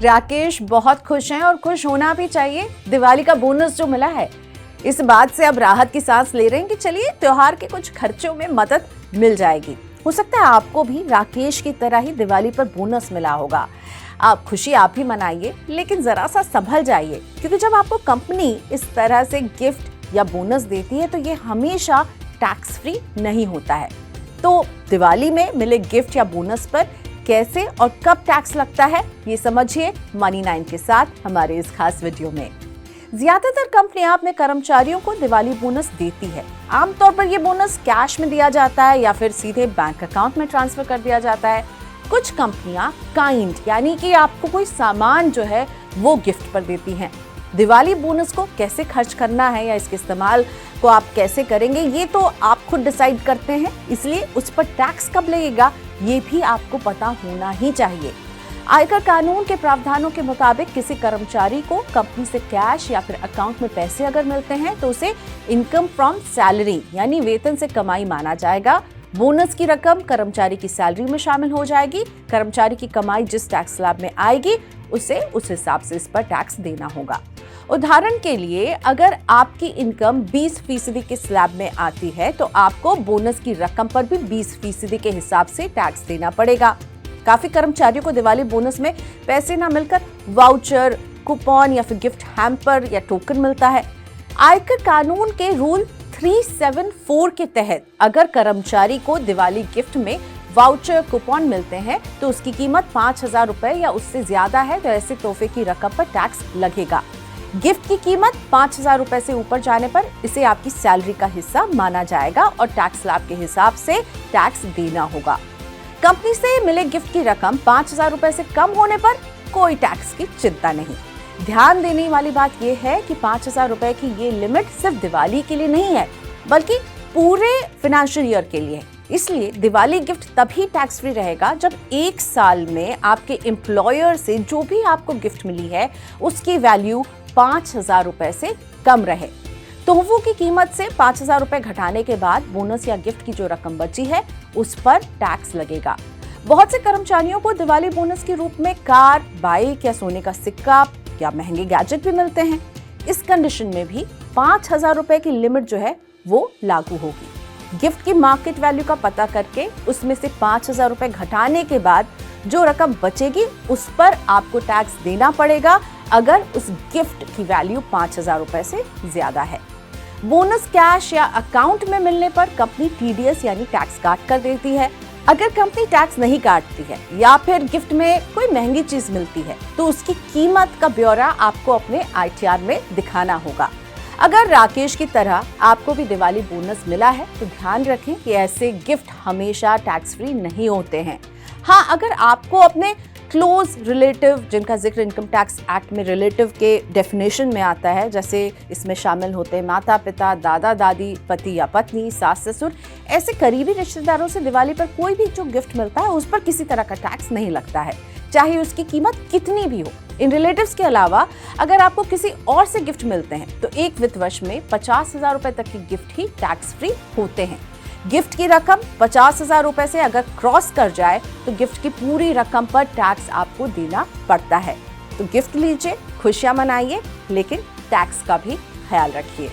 राकेश बहुत खुश हैं और खुश होना भी चाहिए। दिवाली का बोनस जो मिला है, इस बात से अब राहत की सांस ले रहे हैं कि चलिए त्योहार के कुछ खर्चों में मदद मिल जाएगी। हो सकता है आपको भी राकेश की तरह ही दिवाली पर बोनस मिला होगा। आप खुशी आप ही मनाइए, लेकिन जरा सा संभल जाइए, क्योंकि जब आपको कंपनी इस तरह से गिफ्ट या बोनस देती है तो ये हमेशा टैक्स फ्री नहीं होता है। तो दिवाली में मिले गिफ्ट या बोनस पर कैसे और कब टैक्स लगता है, ये समझिए मनी 9 के साथ हमारे इस खास वीडियो में। ज्यादातर कंपनियां अपने कर्मचारियों को दिवाली बोनस देती है। आमतौर पर यह बोनस कैश में दिया जाता है या फिर सीधे बैंक अकाउंट में ट्रांसफर कर दिया जाता है। कुछ कंपनियां काइंड यानी कि आपको कोई सामान जो है वो गिफ्ट पर देती हैं। दिवाली बोनस को कैसे खर्च करना है या इसके इस्तेमाल को आप कैसे करेंगे, ये तो आप खुद डिसाइड करते हैं, इसलिए उस पर टैक्स कब लगेगा ये भी आपको पता होना ही चाहिए। आयकर कानून के प्रावधानों के मुताबिक किसी कर्मचारी को कंपनी से कैश या फिर अकाउंट में पैसे अगर मिलते हैं तो उसे इनकम फ्रॉम सैलरी यानी वेतन से कमाई माना जाएगा। बोनस की रकम कर्मचारी की सैलरी में शामिल हो जाएगी। कर्मचारी की कमाई जिस टैक्स स्लैब में आएगी उसे उस हिसाब से इस पर टैक्स देना होगा। उदाहरण के लिए अगर आपकी इनकम 20% के स्लैब में आती है तो आपको बोनस की रकम पर भी 20% के हिसाब से टैक्स देना पड़ेगा। काफी कर्मचारियों को दिवाली बोनस में पैसे ना मिलकर वाउचर, कूपन या फिर गिफ्ट हैम्पर या टोकन मिलता है। आयकर कानून के रूल 374 के तहत अगर कर्मचारी को दिवाली गिफ्ट में वाउचर, कूपन मिलते हैं तो उसकी कीमत 5,000 रुपए या उससे ज्यादा है तो ऐसे तोहफे की रकम पर टैक्स लगेगा। गिफ्ट की कीमत 5,000 रुपए से ऊपर जाने पर इसे आपकी सैलरी का हिस्सा माना जाएगा और टैक्स स्लैब के हिसाब से टैक्स देना होगा। कंपनी से मिले गिफ्ट की रकम 5,000 रुपए से कम होने पर कोई टैक्स की चिंता नहीं। ध्यान देने वाली बात यह है कि 5,000 रुपए की ये लिमिट सिर्फ दिवाली के लिए नहीं है, बल्कि पूरे फाइनेंशियल ईयर के लिए है। इसलिए दिवाली गिफ्ट तभी टैक्स फ्री रहेगा जब एक साल में आपके एम्प्लॉयर से जो भी आपको गिफ्ट मिली है उसकी वैल्यू 5,000 रुपए से कम रहे। तोहफों की कीमत से 5,000 रुपए घटाने के बाद बोनस या गिफ्ट की जो रकम बची है उस पर टैक्स लगेगा। बहुत से कर्मचारियों को दिवाली बोनस के रूप में कार, बाइक या सोने का सिक्का या महंगे गैजेट भी मिलते हैं। इस कंडीशन में भी 5,000 रुपए की लिमिट जो है वो लागू होगी। गिफ्ट की मार्केट वैल्यू का पता करके उसमें से 5,000 रुपए घटाने के बाद जो रकम बचेगी उस पर आपको टैक्स देना पड़ेगा अगर उस गिफ्ट की वैल्यू 5,000 रुपए से ज्यादा है। बोनस कैश या अकाउंट में मिलने पर कंपनी टीडीएस यानी टैक्स काट कर देती है। अगर कंपनी टैक्स नहीं काटती है या फिर गिफ्ट में कोई महंगी चीज मिलती है तो उसकी कीमत का ब्यौरा आपको अपने आईटीआर में दिखाना होगा। अगर राकेश की तरह आपको भी दिवाली बोनस मिला है तो ध्यान रखें कि ऐसे गिफ्ट हमेशा टैक्स फ्री नहीं होते हैं। हाँ, अगर आपको अपने क्लोज रिलेटिव, जिनका जिक्र इनकम टैक्स एक्ट में रिलेटिव के डेफिनेशन में आता है, जैसे इसमें शामिल होते हैं माता पिता, दादा दादी, पति या पत्नी, सास ससुर, ऐसे करीबी रिश्तेदारों से दिवाली पर कोई भी जो गिफ्ट मिलता है उस पर किसी तरह का टैक्स नहीं लगता है, चाहे उसकी कीमत कितनी भी हो। इन रिलेटिव्स के अलावा अगर आपको किसी और से गिफ्ट मिलते हैं तो एक वित्त वर्ष में 50,000 रुपए तक की गिफ्ट ही टैक्स फ्री होते हैं। गिफ्ट की रकम 50,000 रुपए से अगर क्रॉस कर जाए तो गिफ्ट की पूरी रकम पर टैक्स आपको देना पड़ता है। तो गिफ्ट लीजिए, खुशियां मनाइए, लेकिन टैक्स का भी ख्याल रखिए।